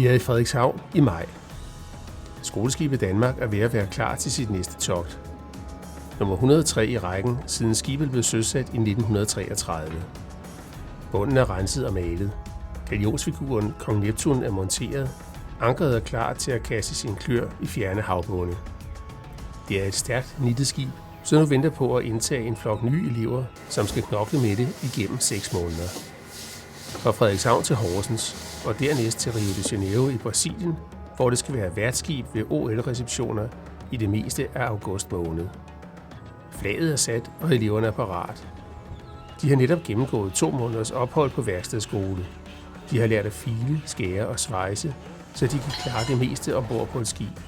Vi er i Frederikshavn i maj. Skoleskibet Danmark er ved at være klar til sit næste togt. Nummer 103 i rækken, siden skibet blev søsat i 1933. Bunden er renset og malet. Galionsfiguren Kong Neptun er monteret. Ankeret er klar til at kaste sin klør i fjerne havbunde. Det er et stærkt nittet skib, så nu venter på at indtage en flok nye elever, som skal knokle med det igennem 6 måneder. Fra Frederikshavn til Horsens og dernæst til Rio de Janeiro i Brasilien, hvor det skal være værtskib ved OL-receptioner i det meste af august måned. Flaget er sat, og eleverne er parat. De har netop gennemgået 2 måneders ophold på værkstedsskole. De har lært at file, skære og svejse, så de kan klare det meste ombord på et skib.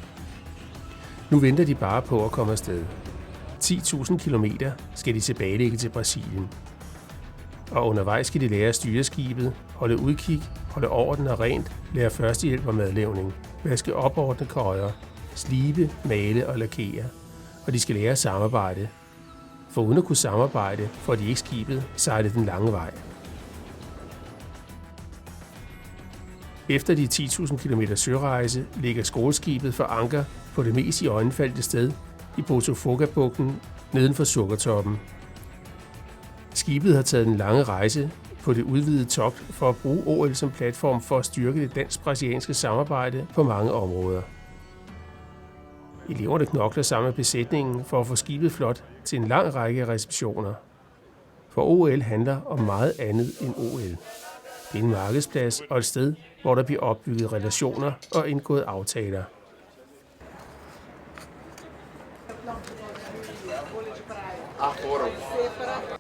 Nu venter de bare på at komme afsted. 10.000 kilometer skal de tilbagelægge til Brasilien. Og undervejs skal de lære at styre skibet, holde udkig, holde orden og rent, lære førstehjælp og madlavning, vaske opordne køjer, slibe, male og lakere. Og de skal lære at samarbejde. For uden at kunne samarbejde, får de ikke skibet sejlet den lange vej. Efter de 10.000 km sørejse ligger skoleskibet for anker på det mest iøjnefaldende sted i Botofoga-bugten neden for Sukkertoppen. Skibet har taget den lange rejse på det udvidede togt for at bruge OL som platform for at styrke det dansk-brasilianske samarbejde på mange områder. Eleverne knokler sammen med besætningen for at få skibet flot til en lang række receptioner. For OL handler om meget andet end OL. Det er en markedsplads og et sted, hvor der bliver opbygget relationer og indgået aftaler.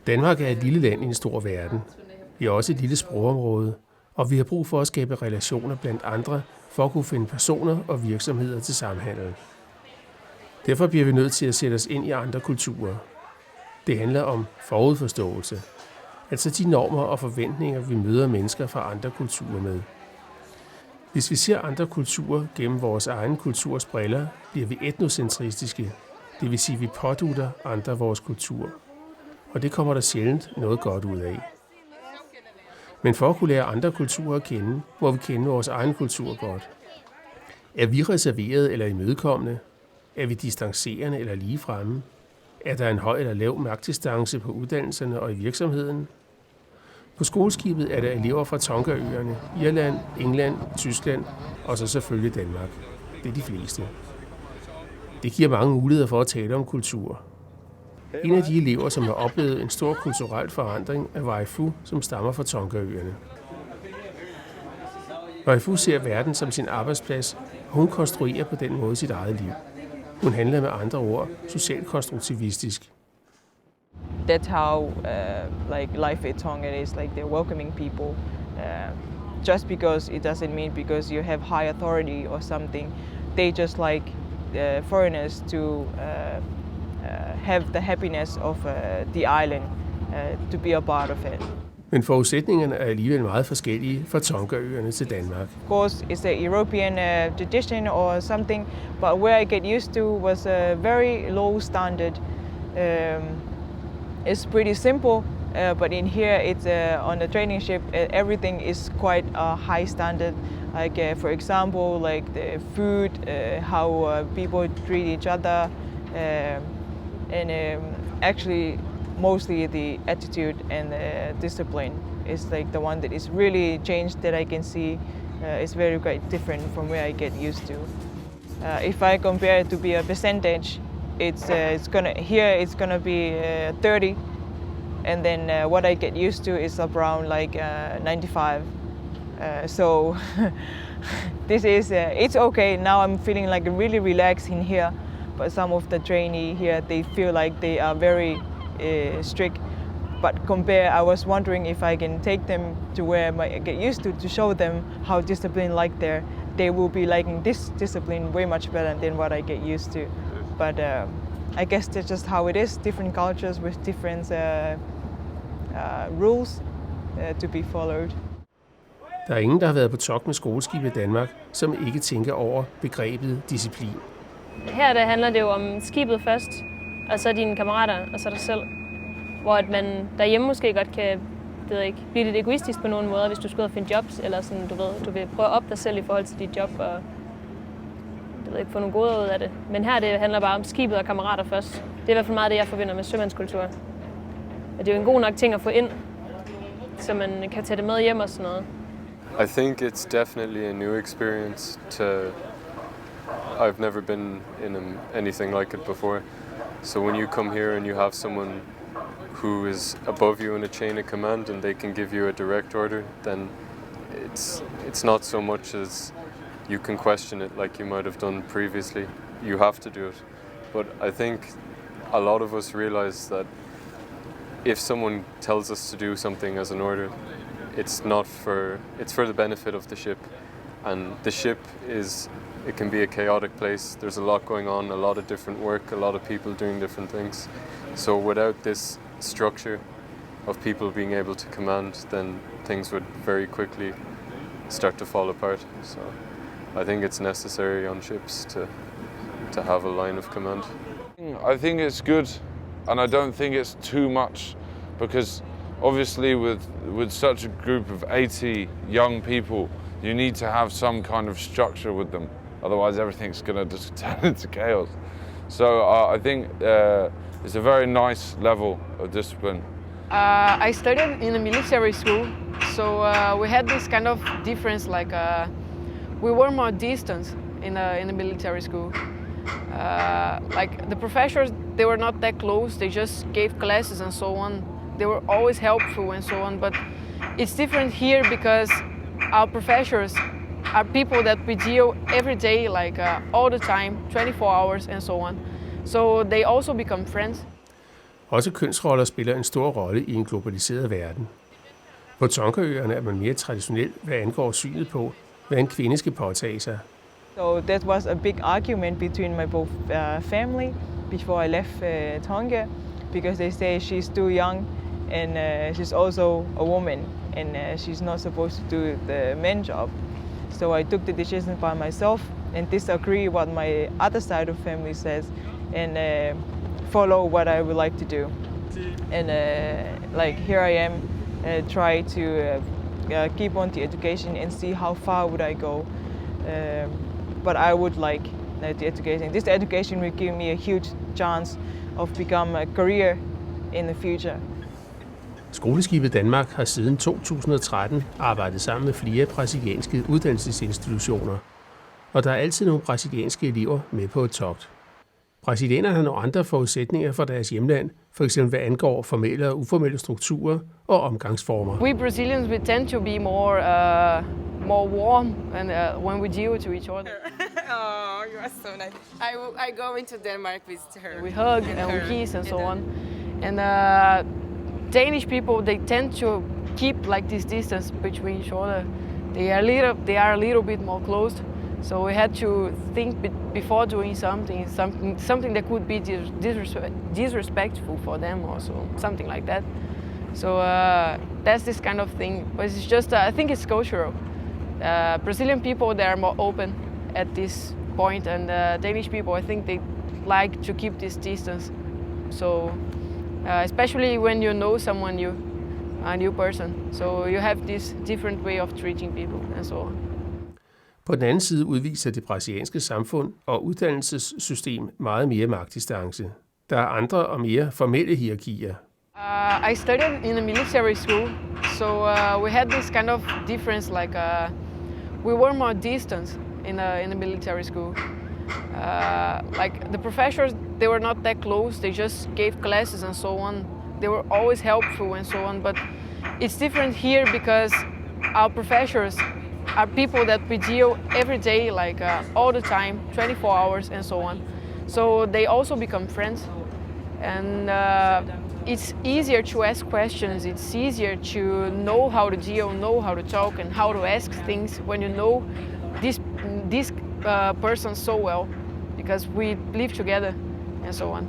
Danmark er et lille land i en stor verden. Vi er også et lille sprogområde, og vi har brug for at skabe relationer blandt andre for at kunne finde personer og virksomheder til samhandel. Derfor bliver vi nødt til at sætte os ind i andre kulturer. Det handler om forudforståelse, altså de normer og forventninger, vi møder mennesker fra andre kulturer med. Hvis vi ser andre kulturer gennem vores egen kulturs briller, bliver vi etnocentristiske, det vil sige, at vi pådutter andre vores kultur. Og det kommer der sjældent noget godt ud af. Men for at kunne lære andre kulturer at kende, må vi kende vores egen kultur godt. Er vi reserverede eller imødekommende? Er vi distancerende eller ligefremme? Er der en høj eller lav magtdistance på uddannelserne og i virksomheden? På skoleskibet er der elever fra Tongaøerne, Irland, England, Tyskland og så selvfølgelig Danmark. Det er de fleste. Det giver mange muligheder for at tale om kultur. En af de elever, som har oplevet en stor kulturel forandring, er Waifu, som stammer fra Tongaøerne. Waifu ser verden som sin arbejdsplads, og hun konstruerer på den måde sit eget liv. Hun handler med andre ord socialkonstruktivistisk. That's how life at Tonga is, like they're welcoming people. Just because it doesn't mean because you have high authority or something. They just like foreigners to have the happiness of the island, to be a part of it. Men forudsætningerne er alligevel meget forskellige fra Tongaøerne til Danmark. Of course, it's a European tradition or something, but where I get used to was a very low standard. It's pretty simple, but in here, it's on the training ship. Everything is quite a high standard. Like for example, like the food, how people treat each other, and actually mostly the attitude and the discipline is like the one that is really changed that I can see. It's very quite different from where I get used to. If I compare it to be a percentage, it's gonna be 30, and then what I get used to is around like 95. So this is it's okay. Now I'm feeling like really relaxed in here, but some of the trainee here, they feel like they are very strict. But I was wondering if I can take them to where I get used to show them how disciplined like they will be liking this discipline way much better than what I get used to. But I guess that's just how it is. Different cultures with different rules to be followed. Der er ingen, der har været på togt med skoleskibet i Danmark, som ikke tænker over begrebet disciplin. Her der handler det jo om skibet først, og så dine kammerater, og så dig selv. Hvor at man derhjemme måske godt kan ved jeg ikke, blive lidt egoistisk på nogle måder, hvis du skal ud og finde jobs, eller sådan, du vil prøve at op dig selv i forhold til dit job, og det ved ikke, få nogle gode ud af det. Men her det handler bare om skibet og kammerater først. Det er i hvert fald meget det, jeg forbinder med sømandskultur. Og det er jo en god nok ting at få ind, så man kan tage det med hjem og sådan noget. I think it's definitely a new experience I've never been in anything like it before. So when you come here and you have someone who is above you in a chain of command and they can give you a direct order, then it's not so much as you can question it like you might have done previously. You have to do it. But I think a lot of us realize that if someone tells us to do something as an order, it's for the benefit of the ship. And the ship it can be a chaotic place. There's a lot going on, a lot of different work, a lot of people doing different things. So without this structure of people being able to command, then things would very quickly start to fall apart. So I think it's necessary on ships to have a line of command. I think it's good, and I don't think it's too much, because obviously with such a group of 80 young people, you need to have some kind of structure with them. Otherwise everything's going to just turn into chaos. So I think it's a very nice level of discipline. I studied in a military school, so we had this kind of difference, like we were more distant in a military school. Like the professors, they were not that close, they just gave classes and so on. They were always helpful and so on, but it's different here because our professors are people that we deal every day, like all the time, 24 hours and so on. So they also become friends. Også kønsroller spiller en stor rolle i en globaliseret verden. På Tongaøerne er man mere traditionel, hvad angår synet på, hvad en kvinde skal påtage sig. So that was a big argument between my both family before I left Tonga, because they say she's too young and she's also a woman and she's not supposed to do the men job. So I took the decision by myself and disagree what my other side of family says and follow what I would like to do. And like here I am, try to keep on the education and see how far would I go. But I would like the education. This education will give me a huge chance of become a career in the future. Skoleskibet Danmark har siden 2013 arbejdet sammen med flere brasilianske uddannelsesinstitutioner, og der er altid nogle brasilianske elever med på et togt. Brasilianerne har nogle andre forudsætninger for deres hjemland, f.eks. hvad angår formelle og uformelle strukturer og omgangsformer. We Brazilians, we tend to be more warm and when we deal to each other. Oh, you are so nice. I go into Denmark visit her. We hug and we kiss and so on. And Danish people, they tend to keep like this distance between each other. They are a little bit more closed. So we had to think before doing something that could be disrespectful for them, also something like that. So that's this kind of thing. But it's just, I think it's cultural. Brazilian people, they are more open at this point, and Danish people, I think they like to keep this distance. So especially when you know someone new, a new person, so you have this different way of treating people and so on. På den anden side udviser det brasilianske samfund og uddannelsessystem meget mere magtdistance. Der er andre og mere formelle hierarkier. I studied in a military school, so we had this kind of difference, like we were more distant in a military school. Like the professors, they were not that close, they just gave classes and so on. They were always helpful and so on, but it's different here because our professors are people that we deal every day, like all the time, 24 hours and so on. So they also become friends, and it's easier to ask questions, it's easier to know how to deal, know how to talk and how to ask things when you know this person so well, because we live together and so on.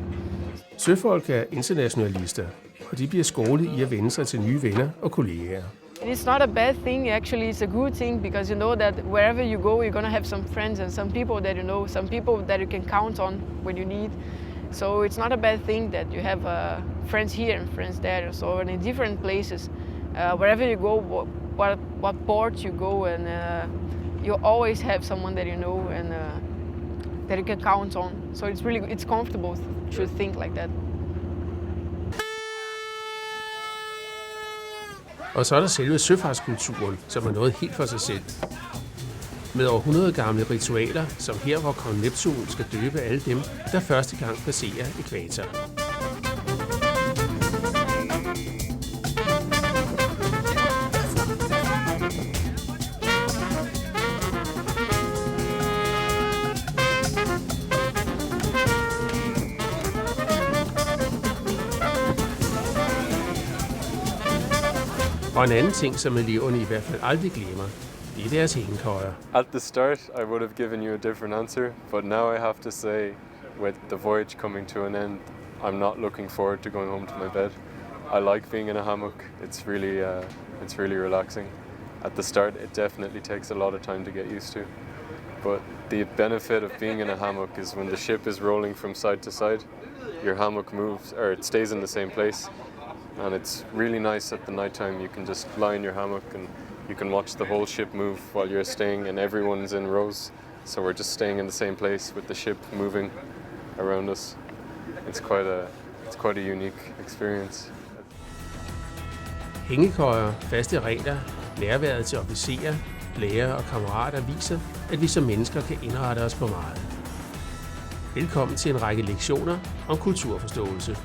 Søfolk er internationalister, og de bliver skolet i at vende sig til nye venner og kollegaer. It's not a bad thing, actually it's a good thing, because you know that wherever you go you're going to have some friends and some people that you know, some people that you can count on when you need. So it's not a bad thing that you have friends here and friends there, so in different places. wherever you go, what board you go, and you always have someone that you know and that you can count on. So it's comfortable to think like that. Og så er der selve søfartskulturen, som er noget helt for sig selv. Med over 100 gamle ritualer, som her, hvor kong Neptun skal døbe alle dem, der første gang passerer ækvator. Og en anden ting, som eleverne i hvert fald aldrig glemmer, det er deres hængekøjer. At the start, I would have given you a different answer, but now I have to say, with the voyage coming to an end, I'm not looking forward to going home to my bed. I like being in a hammock. It's really relaxing. At the start, it definitely takes a lot of time to get used to. But the benefit of being in a hammock is when the ship is rolling from side to side, your hammock moves, or it stays in the same place. And it's really nice at the nighttime. You can just lie in your hammock and you can watch the whole ship move while you're staying, and everyone's in rows. So we're just staying in the same place with the ship moving around us. It's quite a unique experience. Hængekøjer, faste regler, nærværet til officerer, lærere og kammerater viser, at vi som mennesker kan indrette os på meget. Velkommen til en række lektioner om kulturforståelse.